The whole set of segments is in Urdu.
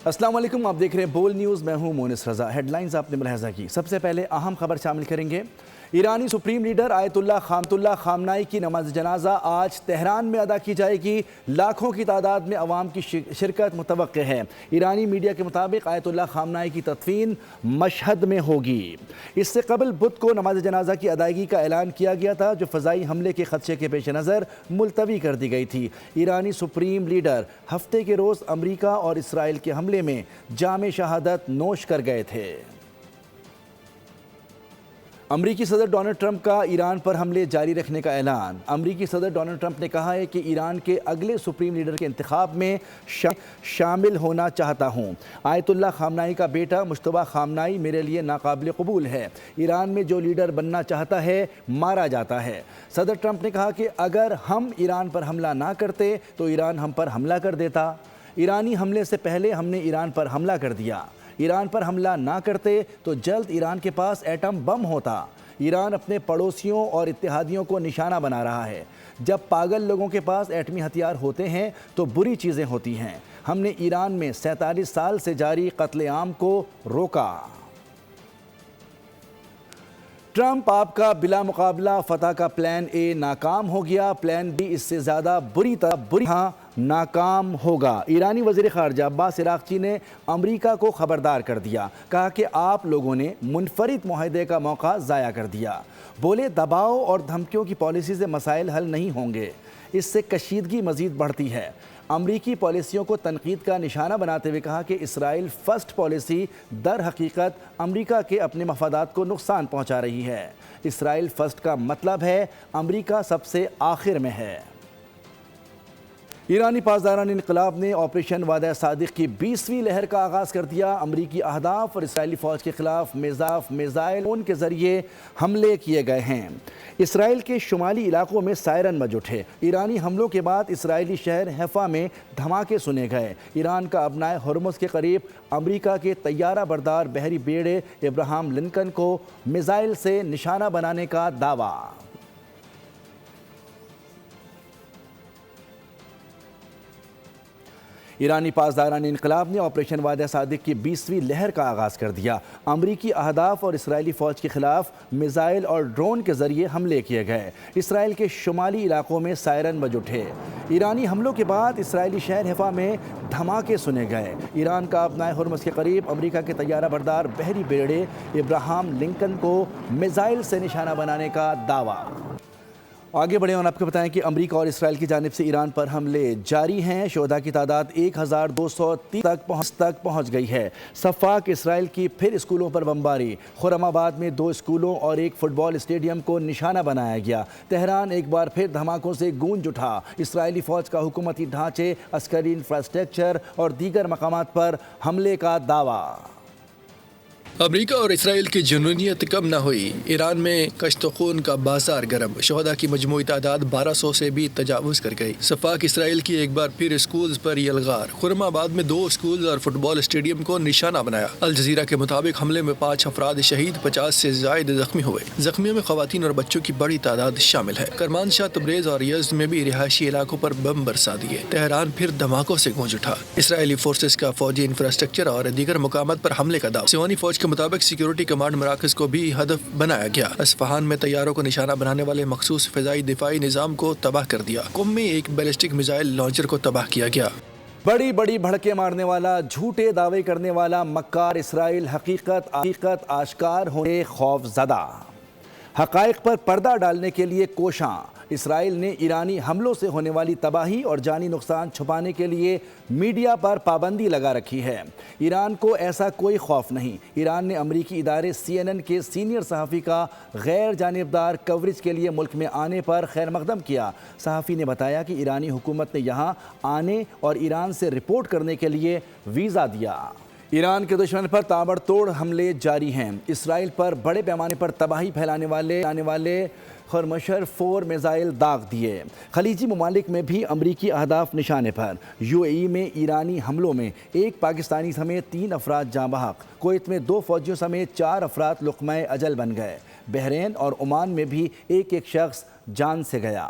السلام علیکم، آپ دیکھ رہے ہیں بول نیوز، میں ہوں مونس رضا۔ ہیڈ لائنز آپ نے ملاحظہ کی۔ سب سے پہلے اہم خبر شامل کریں گے۔ ایرانی سپریم لیڈر آیت اللہ خامنائی کی نماز جنازہ آج تہران میں ادا کی جائے گی۔ لاکھوں کی تعداد میں عوام کی شرکت متوقع ہے۔ ایرانی میڈیا کے مطابق آیت اللہ خامنائی کی تدفین مشہد میں ہوگی۔ اس سے قبل بدھ کو نماز جنازہ کی ادائیگی کا اعلان کیا گیا تھا، جو فضائی حملے کے خدشے کے پیش نظر ملتوی کر دی گئی تھی۔ ایرانی سپریم لیڈر ہفتے کے روز امریکہ اور اسرائیل کے حملے میں جام شہادت نوش کر گئے تھے۔ امریکی صدر ڈونلڈ ٹرمپ کا ایران پر حملے جاری رکھنے کا اعلان۔ امریکی صدر ڈونلڈ ٹرمپ نے کہا ہے کہ ایران کے اگلے سپریم لیڈر کے انتخاب میں شامل ہونا چاہتا ہوں۔ آیت اللہ خامنائی کا بیٹا مجتبیٰ خامنائی میرے لیے ناقابل قبول ہے۔ ایران میں جو لیڈر بننا چاہتا ہے مارا جاتا ہے۔ صدر ٹرمپ نے کہا کہ اگر ہم ایران پر حملہ نہ کرتے تو ایران ہم پر حملہ کر دیتا۔ ایرانی حملے سے پہلے ہم نے ایران پر حملہ کر دیا۔ ایران پر حملہ نہ کرتے تو جلد ایران کے پاس ایٹم بم ہوتا۔ ایران اپنے پڑوسیوں اور اتحادیوں کو نشانہ بنا رہا ہے۔ جب پاگل لوگوں کے پاس ایٹمی ہتھیار ہوتے ہیں تو بری چیزیں ہوتی ہیں۔ ہم نے ایران میں 47 سال سے جاری قتل عام کو روکا۔ ٹرمپ آپ کا بلا مقابلہ فتح کا پلان اے ناکام ہو گیا، پلان بی اس سے زیادہ بری ناکام ہوگا۔ ایرانی وزیر خارجہ عباس عراقچی نے امریکہ کو خبردار کر دیا، کہا کہ آپ لوگوں نے منفرد معاہدے کا موقع ضائع کر دیا۔ بولے دباؤ اور دھمکیوں کی پالیسی سے مسائل حل نہیں ہوں گے، اس سے کشیدگی مزید بڑھتی ہے۔ امریکی پالیسیوں کو تنقید کا نشانہ بناتے ہوئے کہا کہ اسرائیل فرسٹ پالیسی در حقیقت امریکہ کے اپنے مفادات کو نقصان پہنچا رہی ہے۔ اسرائیل فرسٹ کا مطلب ہے امریکہ سب سے آخر میں ہے۔ ایرانی پاسداران انقلاب نے آپریشن وعدہ صادق کی 20ویں لہر کا آغاز کر دیا۔ امریکی اہداف اور اسرائیلی فوج کے خلاف میزائل ان کے ذریعے حملے کیے گئے ہیں۔ اسرائیل کے شمالی علاقوں میں سائرن بج اٹھے۔ ایرانی حملوں کے بعد اسرائیلی شہر حیفا میں دھماکے سنے گئے۔ ایران کا ابنائے ہرمز کے قریب امریکہ کے طیارہ بردار بحری بیڑے ابراہم لنکن کو میزائل سے نشانہ بنانے کا دعویٰ۔ ایرانی پاسداران انقلاب نے آپریشن وعدہ صادق کی 20ویں لہر کا آغاز کر دیا۔ امریکی اہداف اور اسرائیلی فوج کے خلاف میزائل اور ڈرون کے ذریعے حملے کیے گئے۔ اسرائیل کے شمالی علاقوں میں سائرن بج اٹھے۔ ایرانی حملوں کے بعد اسرائیلی شہر حیفا میں دھماکے سنے گئے۔ ایران کا ابنائے ہرمز کے قریب امریکہ کے طیارہ بردار بحری بیڑے ابراہم لنکن کو میزائل سے نشانہ بنانے کا دعویٰ۔ آگے بڑھیں اور آپ کو بتائیں کہ امریکہ اور اسرائیل کی جانب سے ایران پر حملے جاری ہیں۔ شہداء کی تعداد 1230 تک پہنچ گئی ہے۔ صفاق اسرائیل کی پھر اسکولوں پر بمباری۔ خرم آباد میں 2 اسکولوں اور ایک فٹ بال اسٹیڈیم کو نشانہ بنایا گیا۔ تہران ایک بار پھر دھماکوں سے گونج اٹھا۔ اسرائیلی فوج کا حکومتی ڈھانچے، عسکری انفراسٹرکچر اور دیگر مقامات پر حملے کا دعویٰ۔ امریکہ اور اسرائیل کی جنونیت کم نہ ہوئی۔ ایران میں کشت و خون کا بازار گرم، شہداء کی مجموعی تعداد 1200 سے بھی تجاوز کر گئی۔ صفاق اسرائیل کی ایک بار پھر اسکولز پر یلغار۔ خرم آباد میں 2 اسکولز اور فٹ بال اسٹیڈیم کو نشانہ بنایا۔ الجزیرہ کے مطابق حملے میں 5 افراد شہید، 50 سے زائد زخمی ہوئے۔ زخمیوں میں خواتین اور بچوں کی بڑی تعداد شامل ہے۔ کرمانشاہ، تبریز اور یزد میں بھی رہائشی علاقوں پر بم برسا دیے۔ تہران پھر دھماکوں سے گونج اٹھا۔ اسرائیلی فورسز کا فوجی انفراسٹرکچر اور دیگر مقامات پر حملے کا دعویٰ۔ سیونی فوج کے مطابق سیکیورٹی کمانڈ مراکز کو بھی ہدف بنایا گیا۔ اصفہان میں طیاروں کو نشانہ بنانے والے مخصوص فضائی دفاعی نظام کو تباہ کر دیا۔ قم میں ایک بیلسٹک میزائل لانچر کو تباہ کیا گیا۔ بڑی بھڑکے مارنے والا، جھوٹے دعوے کرنے والا مکار اسرائیل حقیقت آشکار ہونے خوف زدہ، حقائق پر پردہ ڈالنے کے لیے کوشاں۔ اسرائیل نے ایرانی حملوں سے ہونے والی تباہی اور جانی نقصان چھپانے کے لیے میڈیا پر پابندی لگا رکھی ہے۔ ایران کو ایسا کوئی خوف نہیں۔ ایران نے امریکی ادارے CNN کے سینئر صحافی کا غیر جانبدار کوریج کے لیے ملک میں آنے پر خیر مقدم کیا۔ صحافی نے بتایا کہ ایرانی حکومت نے یہاں آنے اور ایران سے رپورٹ کرنے کے لیے ویزا دیا۔ ایران کے دشمن پر تابڑ توڑ حملے جاری ہیں۔ اسرائیل پر بڑے پیمانے پر تباہی پھیلانے والے خرمشر 4 میزائل داغ دیے۔ خلیجی ممالک میں بھی امریکی اہداف نشانے پر۔ UAE میں ایرانی حملوں میں 1 پاکستانی سمیت 3 افراد جاں بحق۔ کویت میں 2 فوجیوں سمیت 4 افراد لقمہ اجل بن گئے۔ بحرین اور عمان میں بھی ایک شخص جان سے گیا۔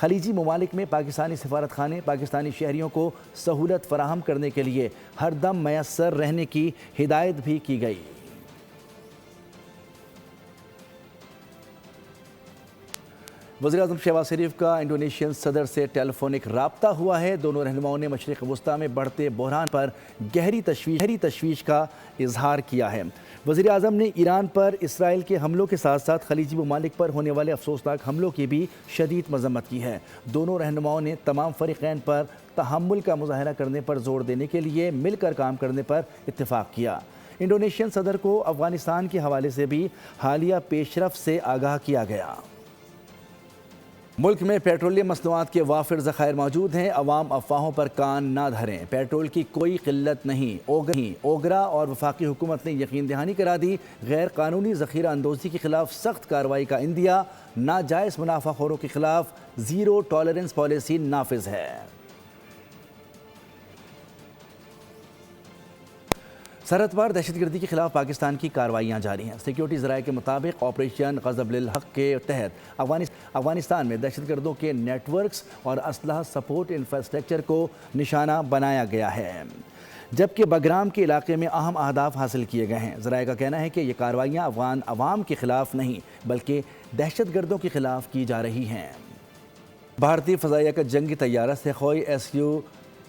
خلیجی ممالک میں پاکستانی سفارت خانے پاکستانی شہریوں کو سہولت فراہم کرنے کے لیے ہر دم میسر رہنے کی ہدایت بھی کی گئی۔ وزیراعظم شہباز شریف کا انڈونیشین صدر سے ٹیلی فونک رابطہ ہوا ہے۔ دونوں رہنماؤں نے مشرق وسطیٰ میں بڑھتے بحران پر گہری تشویش کا اظہار کیا ہے۔ وزیراعظم نے ایران پر اسرائیل کے حملوں کے ساتھ ساتھ خلیجی ممالک پر ہونے والے افسوسناک حملوں کی بھی شدید مذمت کی ہے۔ دونوں رہنماؤں نے تمام فریقین پر تحمل کا مظاہرہ کرنے پر زور دینے کے لیے مل کر کام کرنے پر اتفاق کیا۔ انڈونیشین صدر کو افغانستان کے حوالے سے بھی حالیہ پیش رفت سے آگاہ کیا گیا۔ ملک میں پیٹرولیم مصنوعات کے وافر ذخائر موجود ہیں، عوام افواہوں پر کان نہ دھریں۔ پیٹرول کی کوئی قلت نہیں، اوگرا اور وفاقی حکومت نے یقین دہانی کرا دی۔ غیر قانونی ذخیرہ اندوزی کے خلاف سخت کارروائی کا عندیہ، ناجائز منافع خوروں کے خلاف زیرو ٹالرنس پالیسی نافذ ہے۔ سرحد پار دہشت گردی کے خلاف پاکستان کی کارروائیاں جاری ہیں۔ سیکیورٹی ذرائع کے مطابق آپریشن غضب للحق کے تحت افغانستان میں دہشت گردوں کے نیٹ ورکس اور اسلحہ سپورٹ انفراسٹرکچر کو نشانہ بنایا گیا ہے، جبکہ بگرام کے علاقے میں اہم اہداف حاصل کیے گئے ہیں۔ ذرائع کا کہنا ہے کہ یہ کارروائیاں افغان عوام کے خلاف نہیں بلکہ دہشت گردوں کے خلاف کی جا رہی ہیں۔ بھارتی فضائیہ کا جنگی طیارہ سخوئی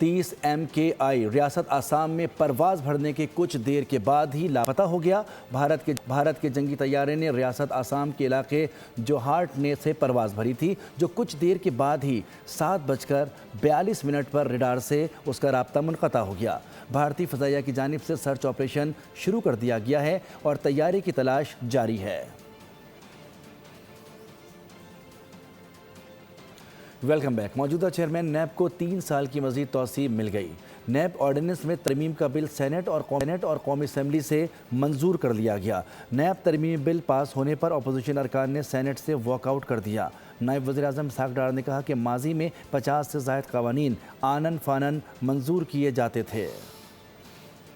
Su-30 MKI ریاست آسام میں پرواز بھرنے کے کچھ دیر کے بعد ہی لاپتہ ہو گیا۔ بھارت کے جنگی طیارے نے ریاست آسام کے علاقے جوہارٹ سے پرواز بھری تھی، جو کچھ دیر کے بعد ہی 7:42 پر ریڈار سے اس کا رابطہ منقطع ہو گیا۔ بھارتی فضائیہ کی جانب سے سرچ آپریشن شروع کر دیا گیا ہے اور طیارے کی تلاش جاری ہے۔ Welcome back. موجودہ چیئرمین نیب کو 3 سال کی مزید توسیع مل گئی۔ نیب آرڈیننس میں ترمیم کا بل سینٹ اور قومی اسمبلی سے منظور کر لیا گیا۔ نیب ترمیمی بل پاس ہونے پر اپوزیشن ارکان نے سینٹ سے واک آؤٹ کر دیا۔ نائب وزیر اعظم اسحاق ڈار نے کہا کہ ماضی میں 50 سے زائد قوانین آنن فانن منظور کیے جاتے تھے۔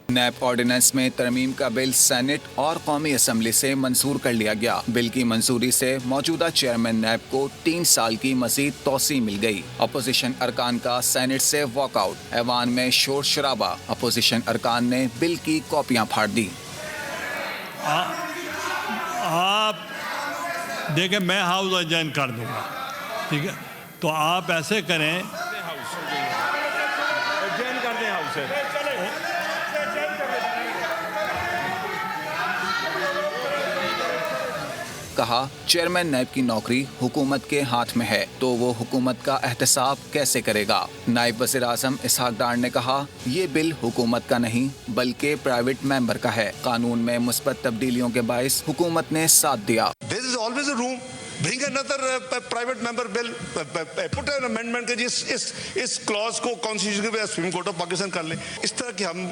نیب آرڈیننس میں ترمیم کا بل سینٹ اور قومی اسمبلی سے منظور کر لیا گیا۔ بل کی منظوری سے موجودہ چیئرمین نیب کو 3 سال کی مزید توسیع مل گئی۔ اپوزیشن ارکان کا سینٹ سے واک آؤٹ، ایوان میں شور شرابہ، اپوزیشن ارکان نے بل کی کاپیاں پھاڑ دی۔ آپ دیکھیں، میں ہاؤس اجین کر دوں گا، ٹھیک ہے؟ تو آپ ایسے کریں، کہا چیئرمین نیب کی نوکری حکومت کے ہاتھ میں ہے تو وہ حکومت کا احتساب کیسے کرے گا۔ نائب وزیر اعظم اسحاق ڈار نے کہا یہ بل حکومت کا نہیں بلکہ پرائیویٹ ممبر کا ہے۔ قانون میں مثبت تبدیلیوں کے باعث حکومت نے ساتھ دیا۔ Bring another private member bill, put an amendment کہ اس clause کو constitution کے سپریم کورٹ آف پاکستان کر لیں۔ اس طرح کہ ہم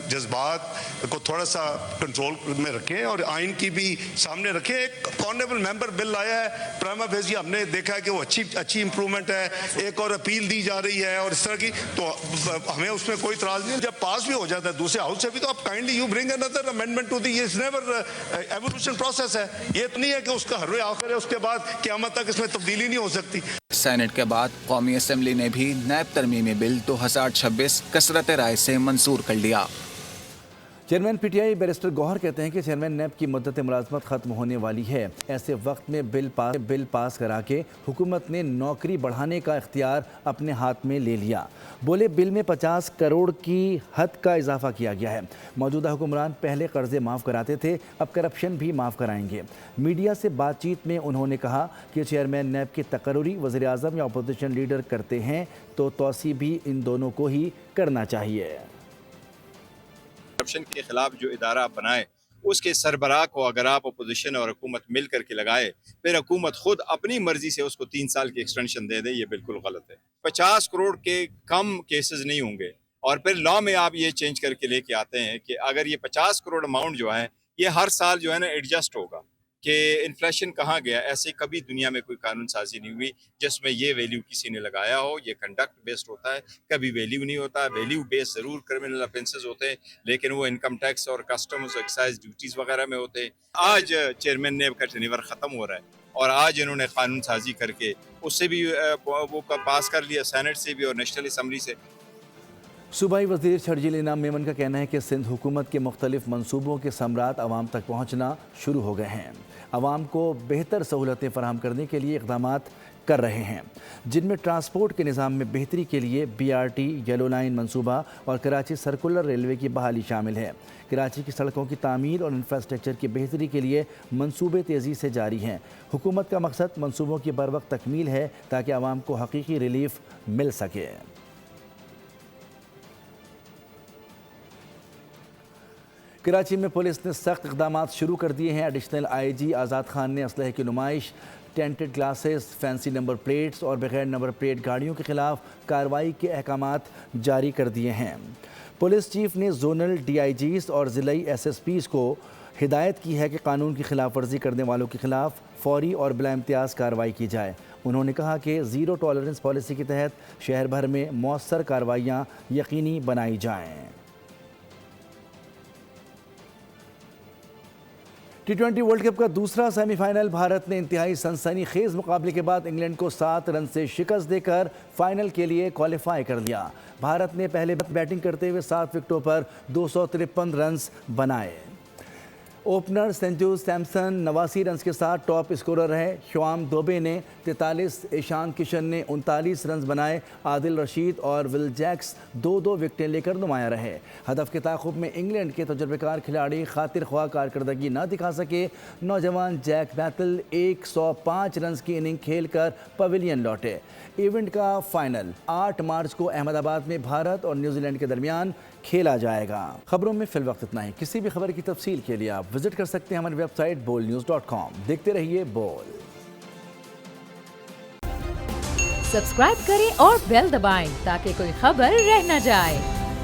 جذبات کو تھوڑا سا کنٹرول میں رکھیں اور آئین کی بھی سامنے رکھیں۔ ایک کارنیبل ممبر بل آیا ہے، پرائما فیسی ہم نے دیکھا ہے کہ وہ اچھی امپرومنٹ ہے، ایک اور اپیل دی جا رہی ہے اور اس طرح کی، تو ہمیں اس میں کوئی اعتراض نہیں۔ جب پاس بھی ہو جاتا ہے دوسرے ہاؤس سے بھی تو آپ kindly you bring another amendment to the it's never evolution process ہے۔ یہ تو نہیں ہے کہ اس کا ہر آخر ہے، اس کے بعد قیامت تک اس میں تبدیلی نہیں ہو سکتی۔ سینٹ کے بعد قومی اسمبلی نے بھی نیب ترمیمی بل 2026 کثرت رائے سے منظور کر لیا۔ Chairman P T I barrister Gohar کہتے ہیں کہ چیئرمین نیب کی مدت ملازمت ختم ہونے والی ہے۔ ایسے وقت میں بل پاس کرا کے حکومت نے نوکری بڑھانے کا اختیار اپنے ہاتھ میں لے لیا۔ بولے بل میں 50 کروڑ کی حد کا اضافہ کیا گیا ہے۔ موجودہ حکمران پہلے قرضے معاف کراتے تھے، اب کرپشن بھی معاف کرائیں گے۔ میڈیا سے بات چیت میں انہوں نے کہا کہ چیئرمین نیب کی تقرری وزیر اعظم یا اپوزیشن لیڈر کرتے ہیں تو توسیع بھی ان دونوں کو ہی کرنا چاہیے۔ کرپشن کے خلاف جو ادارہ بنائے اس کے سربراہ کو اگر آپ اپوزیشن اور حکومت مل کر کے لگائے، پھر حکومت خود اپنی مرضی سے اس کو 3 سال کی ایکسٹینشن دے دے، یہ بالکل غلط ہے۔ 50 کروڑ کے کم کیسز نہیں ہوں گے، اور پھر لا میں آپ یہ چینج کر کے لے کے آتے ہیں کہ اگر یہ 50 کروڑ اماؤنٹ جو ہے یہ ہر سال جو ہے نا ایڈجسٹ ہوگا، کہ انفلیشن کہاں گیا. ایسے کبھی دنیا میں کوئی قانون سازی نہیں ہوئی جس میں یہ ویلیو کسی نے لگایا ہو. یہ کنڈکٹ بیسڈ ہوتا ہے, کبھی ویلیو نہیں ہوتا. ویلیو بیس ضرور کرمنل افینسز ہوتے ہیں لیکن وہ انکم ٹیکس اور کسٹمز ایکسائز ڈیوٹیز وغیرہ میں ہوتے ہیں. آج چیئرمین نیب کا ٹینیور ختم ہو رہا ہے اور آج انہوں نے قانون سازی کر کے اس سے بھی وہ پاس کر لیا, سینٹ سے بھی اور نیشنل اسمبلی سے. صوبائی وزیر شرجیل انعام میمن کا کہنا ہے کہ سندھ حکومت کے مختلف منصوبوں کے ثمرات عوام تک پہنچنا شروع ہو گئے ہیں. عوام کو بہتر سہولتیں فراہم کرنے کے لیے اقدامات کر رہے ہیں جن میں ٹرانسپورٹ کے نظام میں بہتری کے لیے BRT یلو لائن منصوبہ اور کراچی سرکولر ریلوے کی بحالی شامل ہے. کراچی کی سڑکوں کی تعمیر اور انفراسٹرکچر کی بہتری کے لیے منصوبے تیزی سے جاری ہیں. حکومت کا مقصد منصوبوں کی بروقت تکمیل ہے تاکہ عوام کو حقیقی ریلیف مل سکے. کراچی میں پولیس نے سخت اقدامات شروع کر دیے ہیں. ایڈیشنل IG آزاد خان نے اسلحے کی نمائش, ٹینٹڈ گلاسز, فینسی نمبر پلیٹس اور بغیر نمبر پلیٹ گاڑیوں کے خلاف کارروائی کے احکامات جاری کر دیے ہیں. پولیس چیف نے زونل DIGs اور ضلعی SSPs کو ہدایت کی ہے کہ قانون کی خلاف ورزی کرنے والوں کے خلاف فوری اور بلا امتیاز کارروائی کی جائے. انہوں نے کہا کہ زیرو ٹالرنس پالیسی کے تحت شہر بھر میں مؤثر کارروائیاں یقینی بنائی جائیں. T20 ورلڈ کپ کا دوسرا سیمی فائنل. بھارت نے انتہائی سنسنی خیز مقابلے کے بعد انگلینڈ کو 7 رن سے شکست دے کر فائنل کے لیے کوالیفائی کر لیا. بھارت نے پہلے بیٹنگ کرتے ہوئے 7 وکٹوں پر 253 رنز بنائے. اوپنر سنجو سیمسن 89 رنز کے ساتھ ٹاپ اسکورر رہے. شیوام دوبے نے 43, ایشان کشن نے 39 رنز بنائے. عادل رشید اور ول جیکس 2-2 وکٹیں لے کر نمایاں رہے. ہدف کے تعاقب میں انگلینڈ کے تجربہ کار کھلاڑی خاطر خواہ کارکردگی نہ دکھا سکے. نوجوان جیک بیتل 105 رنز کی اننگ کھیل کر پویلین لوٹے. ایونٹ کا فائنل 8 مارچ کو احمد آباد میں بھارت اور نیوزی لینڈ کے درمیان کھیلا جائے گا. خبروں میں فی الوقت اتنا ہی. کسی بھی خبر کی تفصیل کے لیے آپ وزٹ کر سکتے ہیں ہماری ویب سائٹ bolnews.com. دیکھتے رہیے بول. سبسکرائب کریں اور بیل دبائیں تاکہ کوئی خبر رہ نہ جائے.